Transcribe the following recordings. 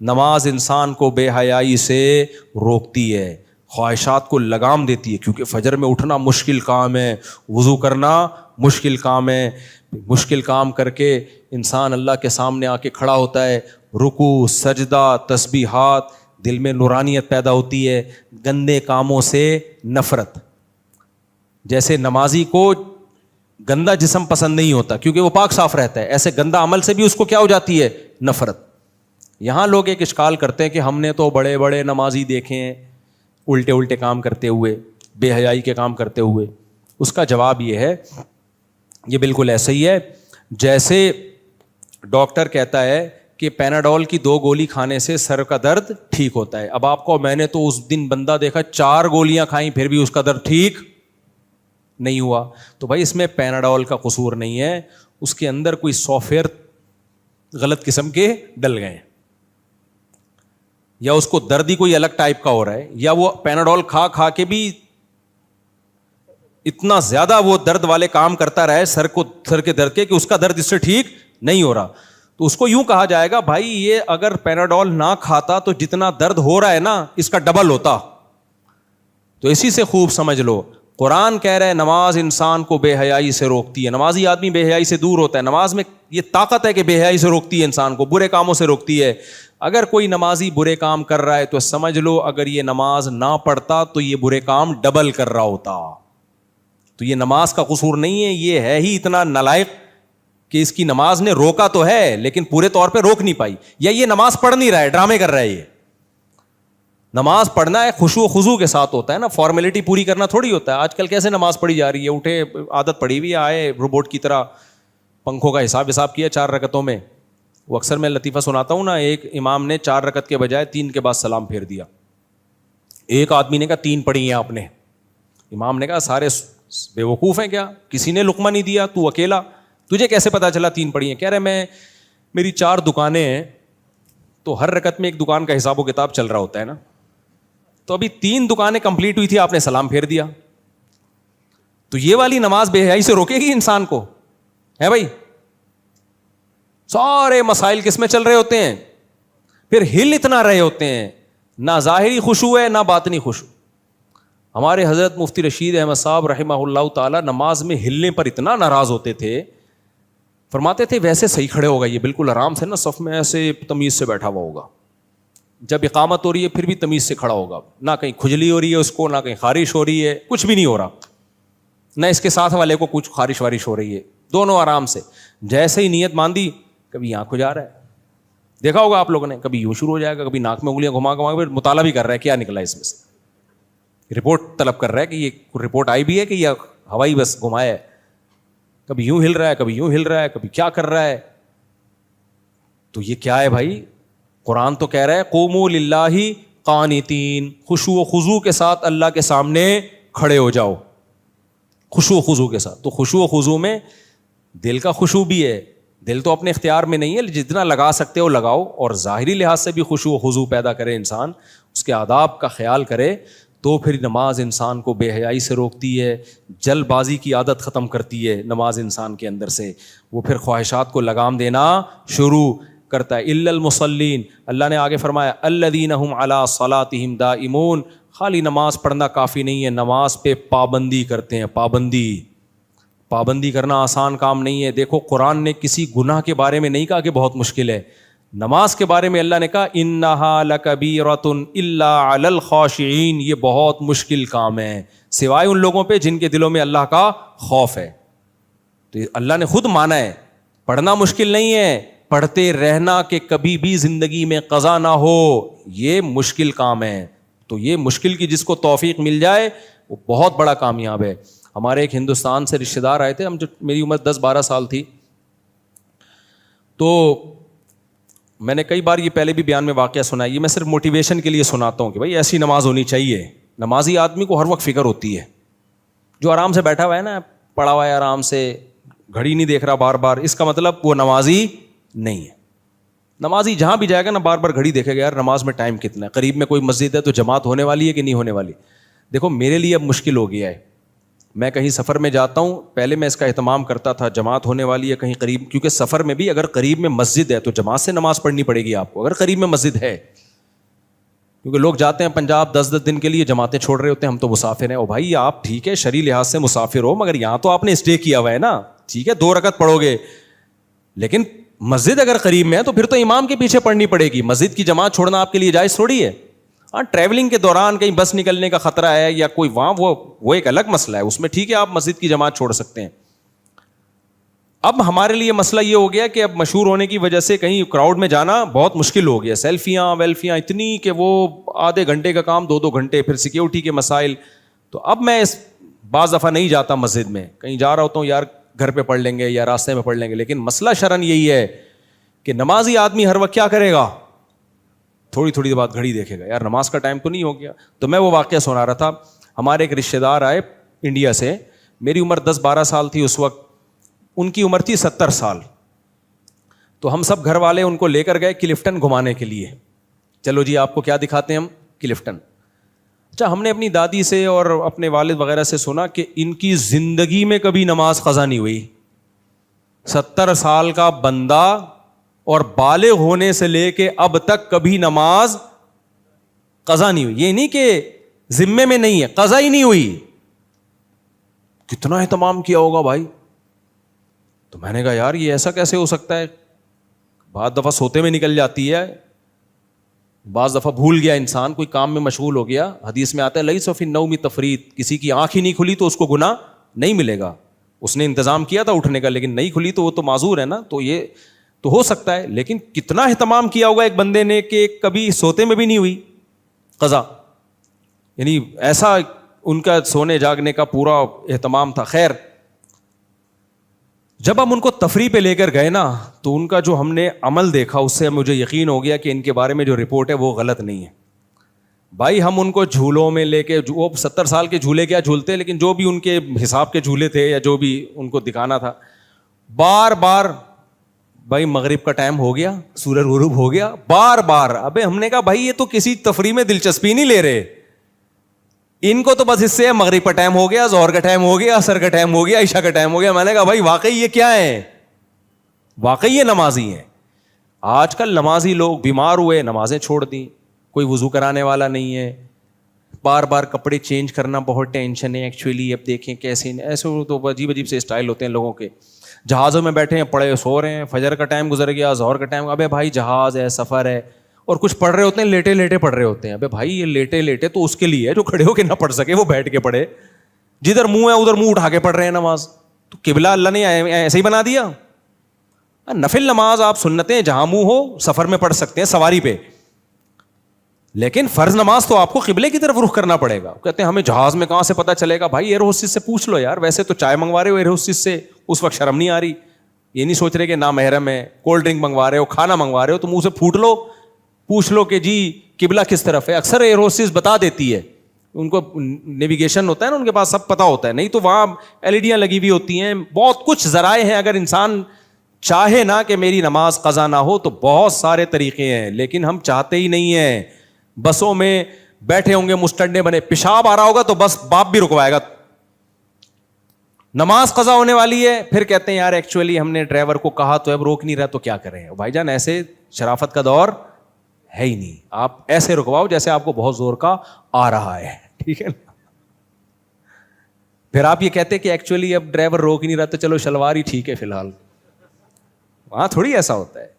نماز انسان کو بے حیائی سے روکتی ہے, خواہشات کو لگام دیتی ہے, کیونکہ فجر میں اٹھنا مشکل کام ہے, وضو کرنا مشکل کام ہے, مشکل کام کر کے انسان اللہ کے سامنے آ کے کھڑا ہوتا ہے, رکوع, سجدہ, تسبیحات, دل میں نورانیت پیدا ہوتی ہے, گندے کاموں سے نفرت. جیسے نمازی کو گندا جسم پسند نہیں ہوتا کیونکہ وہ پاک صاف رہتا ہے, ایسے گندا عمل سے بھی اس کو کیا ہو جاتی ہے, نفرت. یہاں لوگ ایک اشکال کرتے ہیں کہ ہم نے تو بڑے بڑے نمازی دیکھے ہیں الٹے الٹے کام کرتے ہوئے, بے حیائی کے کام کرتے ہوئے. اس کا جواب یہ ہے, یہ بالکل ایسا ہی ہے جیسے ڈاکٹر کہتا ہے کہ پیناڈول کی 2 گولی کھانے سے سر کا درد ٹھیک ہوتا ہے. اب آپ کو, میں نے تو اس دن بندہ دیکھا 4 گولیاں کھائیں پھر بھی اس کا درد ٹھیک نہیں ہوا. تو بھائی اس میں پیناڈول کا قصور نہیں ہے, اس کے اندر کوئی سافٹ ویئر غلط قسم کے ڈل گئے ہیں, یا اس کو درد ہی کوئی الگ ٹائپ کا ہو رہا ہے, یا وہ پیناڈول کھا کھا کے بھی اتنا زیادہ وہ درد والے کام کرتا رہے سر کے درد کے کہ اس کا درد اس سے ٹھیک نہیں ہو رہا. تو اس کو یوں کہا جائے گا, بھائی یہ اگر پیناڈول نہ کھاتا تو جتنا درد ہو رہا ہے نا اس کا ڈبل ہوتا. تو اسی سے خوب سمجھ لو, قرآن کہہ رہے ہیں نماز انسان کو بے حیائی سے روکتی ہے. نمازی آدمی بے حیائی سے دور ہوتا ہے. نماز میں یہ طاقت ہے کہ بے حیائی سے روکتی ہے انسان کو, برے کاموں سے روکتی ہے. اگر کوئی نمازی برے کام کر رہا ہے تو سمجھ لو اگر یہ نماز نہ پڑھتا تو یہ برے کام ڈبل کر رہا ہوتا. تو یہ نماز کا قصور نہیں ہے, یہ ہے ہی اتنا نالائق کہ اس کی نماز نے روکا تو ہے لیکن پورے طور پہ روک نہیں پائی, یا یہ نماز پڑھ نہیں رہا ہے, ڈرامے کر رہا ہے. یہ نماز پڑھنا ہے خشوع و خضوع کے ساتھ ہوتا ہے نا, فارمیلٹی پوری کرنا تھوڑی ہوتا ہے. آج کل کیسے نماز پڑھی جا رہی ہے, اٹھے عادت پڑی ہوئی آئے روبوٹ کی طرح پنکھوں کا حساب کیا 4 رکعتوں میں. وہ اکثر میں لطیفہ سناتا ہوں نا, ایک امام نے 4 رکعت کے بجائے 3 کے بعد سلام پھیر دیا. ایک آدمی نے کہا 3 پڑھی ہیں آپ نے. امام نے کہا سارے بے وقوف ہیں کیا, کسی نے لقمہ نہیں دیا, تو اکیلا, تجھے کیسے پتا چلا 3 پڑھی ہیں؟ کہہ رہے میری 4 دکانیں ہیں تو ہر رکعت میں ایک دکان کا حساب و کتاب چل رہا ہوتا ہے نا, تو ابھی 3 دکانیں کمپلیٹ ہوئی تھی, آپ نے سلام پھیر دیا. تو یہ والی نماز بے حیائی سے روکے گی انسان کو؟ ہے بھائی, سارے مسائل کس میں چل رہے ہوتے ہیں, پھر ہل اتنا رہے ہوتے ہیں, نہ ظاہری خشوع ہے نہ باطنی خشوع. ہمارے حضرت مفتی رشید احمد صاحب رحمہ اللہ تعالی نماز میں ہلنے پر اتنا ناراض ہوتے تھے, فرماتے تھے ویسے صحیح کھڑے ہوگا, یہ بالکل آرام سے نا صف میں ایسے تمیز سے بیٹھا ہوا ہوگا, جب اقامت ہو رہی ہے پھر بھی تمیز سے کھڑا ہوگا, نہ کہیں کھجلی ہو رہی ہے اس کو, نہ کہیں خارش ہو رہی ہے, کچھ بھی نہیں ہو رہا, نہ اس کے ساتھ والے کو کچھ خارش وارش ہو رہی ہے, دونوں آرام سے. جیسے ہی نیت باندھی, کبھی یہاں کو جا رہا ہے, دیکھا ہوگا آپ لوگوں نے, کبھی یوں شروع ہو جائے گا, کبھی ناک میں انگلیاں گھما پھر مطالعہ بھی کر رہا ہے کیا نکلا اس میں سے, رپورٹ طلب کر رہا ہے کہ یہ رپورٹ آئی بھی ہے کہ یہ ہوائی بس گھمایا ہے, کبھی یوں ہل رہا ہے, کبھی یوں ہل رہا ہے, کبھی کیا کر رہا ہے. تو یہ کیا ہے بھائی؟ قرآن تو کہہ رہا ہے قوموا للہ قانتین, خشوع و خضوع کے ساتھ اللہ کے سامنے کھڑے ہو جاؤ, خشوع و خضوع کے ساتھ. تو خشوع و خضوع میں دل کا خشوع بھی ہے, دل تو اپنے اختیار میں نہیں ہے, جتنا لگا سکتے ہو لگاؤ, اور ظاہری لحاظ سے بھی خشوع و خضوع پیدا کرے انسان, اس کے آداب کا خیال کرے, تو پھر نماز انسان کو بے حیائی سے روکتی ہے, جلد بازی کی عادت ختم کرتی ہے نماز انسان کے اندر سے, وہ پھر خواہشات کو لگام دینا شروع کرتا ہے. الا المصلین, اللہ نے آگے فرمایا الذین هم علی صلاتہم دائمون, خالی نماز پڑھنا کافی نہیں ہے, نماز پہ پابندی کرتے ہیں. پابندی کرنا آسان کام نہیں ہے. دیکھو قرآن نے کسی گناہ کے بارے میں نہیں کہا کہ بہت مشکل ہے, نماز کے بارے میں اللہ نے کہا انہا لکبیرۃ الا علی الخاشعین, یہ بہت مشکل کام ہے سوائے ان لوگوں پہ جن کے دلوں میں اللہ کا خوف ہے. تو اللہ نے خود مانا ہے پڑھنا مشکل نہیں ہے, پڑھتے رہنا کہ کبھی بھی زندگی میں قضا نہ ہو, یہ مشکل کام ہے. تو یہ مشکل کی جس کو توفیق مل جائے وہ بہت بڑا کامیاب ہے. ہمارے ایک ہندوستان سے رشتہ دار آئے تھے, ہم جو میری عمر 10-12 سال تھی, تو میں نے کئی بار یہ پہلے بھی بیان میں واقعہ سنایا, یہ میں صرف موٹیویشن کے لیے سناتا ہوں کہ بھائی ایسی نماز ہونی چاہیے. نمازی آدمی کو ہر وقت فکر ہوتی ہے, جو آرام سے بیٹھا ہوا ہے نا, پڑا ہوا ہے آرام سے, گھڑی نہیں دیکھ رہا بار بار, اس کا مطلب وہ نمازی نہیں ہے. نمازی جہاں بھی جائے گا نا بار بار گھڑی دیکھے گا, یار نماز میں ٹائم کتنا ہے, قریب میں کوئی مسجد ہے تو جماعت ہونے والی ہے کہ نہیں ہونے والی. دیکھو میرے لیے اب مشکل ہو گیا ہے, میں کہیں سفر میں جاتا ہوں, پہلے میں اس کا اہتمام کرتا تھا جماعت ہونے والی ہے کہیں قریب, کیونکہ سفر میں بھی اگر قریب میں مسجد ہے تو جماعت سے نماز پڑھنی پڑے گی آپ کو, اگر قریب میں مسجد ہے. کیونکہ لوگ جاتے ہیں پنجاب 10 دن کے لیے, جماعتیں چھوڑ رہے ہوتے ہیں, ہم تو مسافر ہیں. او بھائی آپ ٹھیک ہے شرعی لحاظ سے مسافر ہو, مگر یہاں تو آپ نے اسٹے کیا ہوا ہے نا, ٹھیک ہے 2 رکعت پڑھو گے, لیکن مسجد اگر قریب میں ہے تو پھر تو امام کے پیچھے پڑھنی پڑے گی. مسجد کی جماعت چھوڑنا آپ کے لیے جائز تھوڑی ہے. ہاں ٹریولنگ کے دوران کہیں بس نکلنے کا خطرہ ہے یا کوئی وہاں, وہ ایک الگ مسئلہ ہے, اس میں ٹھیک ہے آپ مسجد کی جماعت چھوڑ سکتے ہیں. اب ہمارے لیے مسئلہ یہ ہو گیا کہ اب مشہور ہونے کی وجہ سے کہیں کراؤڈ میں جانا بہت مشکل ہو گیا. سیلفیاں ویلفیاں اتنی کہ وہ آدھے گھنٹے کا کام 2 گھنٹے, پھر سیکیورٹی کے مسائل. تو اب میں بعض دفعہ نہیں جاتا مسجد میں, کہیں جا رہا ہوتا ہوں یار گھر پہ پڑھ لیں گے یا راستے میں پڑھ لیں گے. لیکن مسئلہ شرعن یہی ہے کہ نمازی آدمی ہر وقت کیا کرے گا, تھوڑی تھوڑی بات گھڑی دیکھے گا, یار نماز کا ٹائم تو نہیں ہو گیا. تو میں وہ واقعہ سنا رہا تھا, ہمارے ایک رشتے دار آئے انڈیا سے, میری عمر 10-12 سال تھی اس وقت, ان کی عمر تھی 70 سال. تو ہم سب گھر والے ان کو لے کر گئے کلفٹن گھمانے کے لیے. چلو جی آپ کو کیا دکھاتے ہیں ہم, کلفٹن. اچھا ہم نے اپنی دادی سے اور اپنے والد وغیرہ سے سنا کہ ان کی زندگی میں کبھی نماز قضا نہیں ہوئی. 70 سال کا بندہ اور بالغ ہونے سے لے کے اب تک کبھی نماز قضا نہیں ہوئی. یہ نہیں کہ ذمے میں نہیں ہے, قضا ہی نہیں ہوئی. کتنا اہتمام کیا ہوگا بھائی. تو میں نے کہا یار یہ ایسا کیسے ہو سکتا ہے, بعض دفعہ سوتے میں نکل جاتی ہے, بعض دفعہ بھول گیا انسان, کوئی کام میں مشغول ہو گیا. حدیث میں آتا ہے لیس فی النوم تفریط, کسی کی آنکھ ہی نہیں کھلی تو اس کو گناہ نہیں ملے گا. اس نے انتظام کیا تھا اٹھنے کا لیکن نہیں کھلی تو وہ تو معذور ہے نا. تو یہ تو ہو سکتا ہے, لیکن کتنا اہتمام کیا ہوگا ایک بندے نے کہ کبھی سوتے میں بھی نہیں ہوئی قضا. یعنی ایسا ان کا سونے جاگنے کا پورا اہتمام تھا. خیر جب ہم ان کو تفریح پہ لے کر گئے نا, تو ان کا جو ہم نے عمل دیکھا اس سے مجھے یقین ہو گیا کہ ان کے بارے میں جو رپورٹ ہے وہ غلط نہیں ہے. بھائی ہم ان کو جھولوں میں لے کے, وہ 70 سال کے جھولے کیا جھولتے, لیکن جو بھی ان کے حساب کے جھولے تھے یا جو بھی ان کو دکھانا تھا, بار بار بھائی مغرب کا ٹائم ہو گیا, سورج غروب ہو گیا, بار بار. ابے ہم نے کہا بھائی یہ تو کسی تفریح میں دلچسپی نہیں لے رہے, ان کو تو بس اس سے مغرب کا ٹائم ہو گیا, ظہر کا ٹائم ہو گیا, عصر کا ٹائم ہو گیا, عشاء کا ٹائم ہو گیا. میں نے کہا بھائی واقعی یہ کیا ہے, واقعی یہ نمازی ہیں. آج کل نمازی لوگ بیمار ہوئے, نمازیں چھوڑ دیں, کوئی وضو کرانے والا نہیں ہے, بار بار کپڑے چینج کرنا بہت ٹینشن ہے. ایکچولی اب دیکھیں کیسے, ایسے تو عجیب عجیب سے اسٹائل ہوتے ہیں لوگوں کے. جہازوں میں بیٹھے ہیں, پڑے سو رہے ہیں, فجر کا ٹائم گزر گیا, ظہر کا ٹائم. ابے بھائی جہاز ہے, سفر ہے, اور کچھ پڑھ رہے ہوتے ہیں لیٹے لیٹے پڑھ رہے ہوتے ہیں. ابے بھائی یہ لیٹے لیٹے تو اس کے لیے ہے جو کھڑے ہو کے نہ پڑھ سکے وہ بیٹھ کے پڑھے. جدھر منہ ہے ادھر منہ اٹھا کے پڑھ رہے ہیں نماز. تو قبلہ اللہ نے ایسے ہی بنا دیا. نفل نماز آپ سنتیں جہاں منہ ہو سفر میں پڑھ سکتے ہیں, سواری پہ, لیکن فرض نماز تو آپ کو قبلے کی طرف رخ کرنا پڑے گا. کہتے ہیں ہمیں جہاز میں کہاں سے پتہ چلے گا. بھائی ایئر ہوسٹس سے پوچھ لو یار, ویسے تو چائے منگوا رہے ہو ایئر ہوسٹس سے, اس وقت شرم نہیں آ رہی, یہ نہیں سوچ رہے کہ نامحرم ہے. کولڈ ڈرنک منگوا رہے ہو, کھانا منگوا رہے ہو, تو منہ سے پھوٹ لو, پوچھ لو کہ جی قبلہ کس طرف ہے. اکثر ایئر ہوسٹس بتا دیتی ہے, ان کو نیویگیشن ہوتا ہے نا, ان کے پاس سب پتہ ہوتا ہے. نہیں تو وہاں LED لگی ہوئی ہوتی ہیں, بہت کچھ ذرائع ہیں. اگر انسان چاہے نا کہ میری نماز قضا نہ ہو تو بہت سارے طریقے ہیں, لیکن ہم چاہتے ہی نہیں ہیں. بسوں میں بیٹھے ہوں گے مستڈے بنے, پیشاب آ رہا ہوگا تو بس باپ بھی رکوائے گا. نماز قضا ہونے والی ہے, پھر کہتے ہیں یار ایکچولی ہم نے ڈرائیور کو کہا تو اب روک نہیں رہا تو کیا کریں. بھائی جان ایسے شرافت کا دور ہے ہی نہیں, آپ ایسے رکواؤ جیسے آپ کو بہت زور کا آ رہا ہے, ٹھیک ہے نا. پھر آپ یہ کہتے کہ ایکچولی اب ڈرائیور روک نہیں رہا تو چلو شلوار ہی ٹھیک ہے فی الحال. وہاں تھوڑی ایسا ہوتا ہے.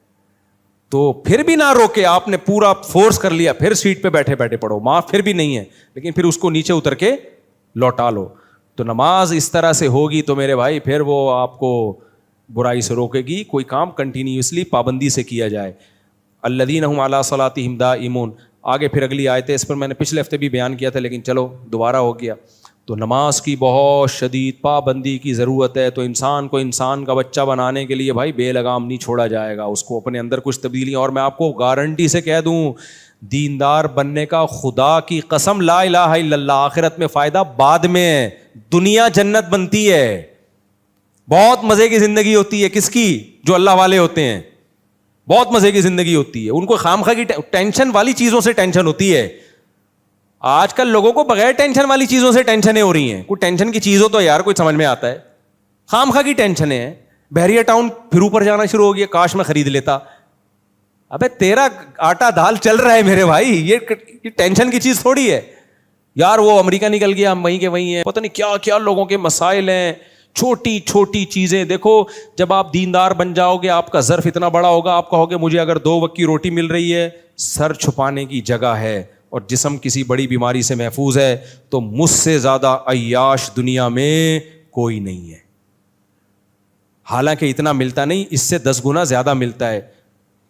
تو پھر بھی نہ روکے, آپ نے پورا فورس کر لیا, پھر سیٹ پہ بیٹھے بیٹھے پڑھو, معاف پھر بھی نہیں ہے, لیکن پھر اس کو نیچے اتر کے لوٹا لو. تو نماز اس طرح سے ہوگی تو میرے بھائی پھر وہ آپ کو برائی سے روکے گی. کوئی کام کنٹینیوسلی پابندی سے کیا جائے. الذین هم علی صلاتہم دائمون. آگے پھر اگلی آیت ہے, اس پر میں نے پچھلے ہفتے بھی بیان کیا تھا لیکن چلو دوبارہ ہو گیا. تو نماز کی بہت شدید پابندی کی ضرورت ہے. تو انسان کو انسان کا بچہ بنانے کے لیے بھائی بے لگام نہیں چھوڑا جائے گا, اس کو اپنے اندر کچھ تبدیلی. اور میں آپ کو گارنٹی سے کہہ دوں, دیندار بننے کا خدا کی قسم لا الہ الا اللہ, آخرت میں فائدہ بعد میں ہے, دنیا جنت بنتی ہے. بہت مزے کی زندگی ہوتی ہے کس کی, جو اللہ والے ہوتے ہیں. بہت مزے کی زندگی ہوتی ہے ان کو, خامخواہ کی ٹینشن والی چیزوں سے ٹینشن ہوتی ہے. آج کل لوگوں کو بغیر ٹینشن والی چیزوں سے ٹینشنیں ہو رہی ہیں. کوئی ٹینشن کی چیز ہو تو یار کوئی سمجھ میں آتا ہے. خام خواہ کی ٹینشنیں ہیں. بحریہ ٹاؤن پھر اوپر جانا شروع ہو گیا, کاش میں خرید لیتا. ابے تیرا آٹا دال چل رہا ہے میرے بھائی, یہ ٹینشن کی چیز تھوڑی ہے یار. وہ امریکہ نکل گیا, ہم وہیں کے وہیں ہیں, پتہ نہیں کیا کیا لوگوں کے مسائل ہیں. چھوٹی چھوٹی چیزیں دیکھو, جب آپ دیندار بن جاؤ گے آپ کا ظرف اتنا بڑا ہوگا, آپ کہو گے مجھے اگر 2 وقت کی روٹی مل رہی ہے, سر چھپانے کی جگہ ہے اور جسم کسی بڑی بیماری سے محفوظ ہے, تو مجھ سے زیادہ عیاش دنیا میں کوئی نہیں ہے. حالانکہ اتنا ملتا نہیں, اس سے 10 گنا زیادہ ملتا ہے.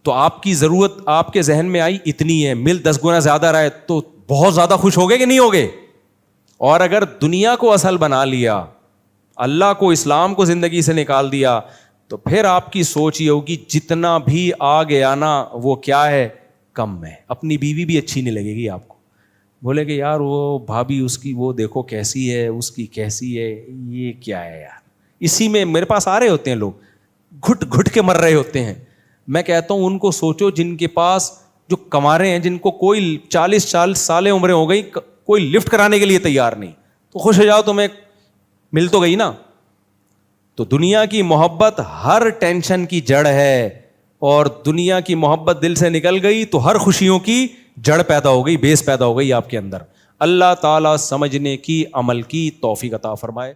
تو آپ کی ضرورت آپ کے ذہن میں آئی اتنی ہے, مل 10 گنا زیادہ رہے تو بہت زیادہ خوش ہوگے کہ نہیں ہوگے. اور اگر دنیا کو اصل بنا لیا, اللہ کو اسلام کو زندگی سے نکال دیا, تو پھر آپ کی سوچ یہ ہوگی جتنا بھی آ گیا نا وہ کیا ہے, کم ہے. اپنی بیوی بھی اچھی نہیں لگے گی آپ کو, بولے کہ یار وہ بھابھی اس کی وہ دیکھو کیسی ہے, اس کی کیسی ہے, یہ کیا ہے یار. اسی میں میرے پاس آ رہے ہوتے ہیں لوگ, گھٹ گھٹ کے مر رہے ہوتے ہیں. میں کہتا ہوں ان کو سوچو جن کے پاس جو کما رہے ہیں, جن کو کوئی 40 سالیں عمریں ہو گئی, کوئی لفٹ کرانے کے لیے تیار نہیں, تو خوش ہو جاؤ, تمہیں مل تو گئی نا. تو دنیا کی محبت ہر ٹینشن کی جڑ ہے, اور دنیا کی محبت دل سے نکل گئی تو ہر خوشیوں کی جڑ پیدا ہو گئی, بیس پیدا ہو گئی آپ کے اندر. اللہ تعالیٰ سمجھنے کی, عمل کی توفیق عطا فرمائے.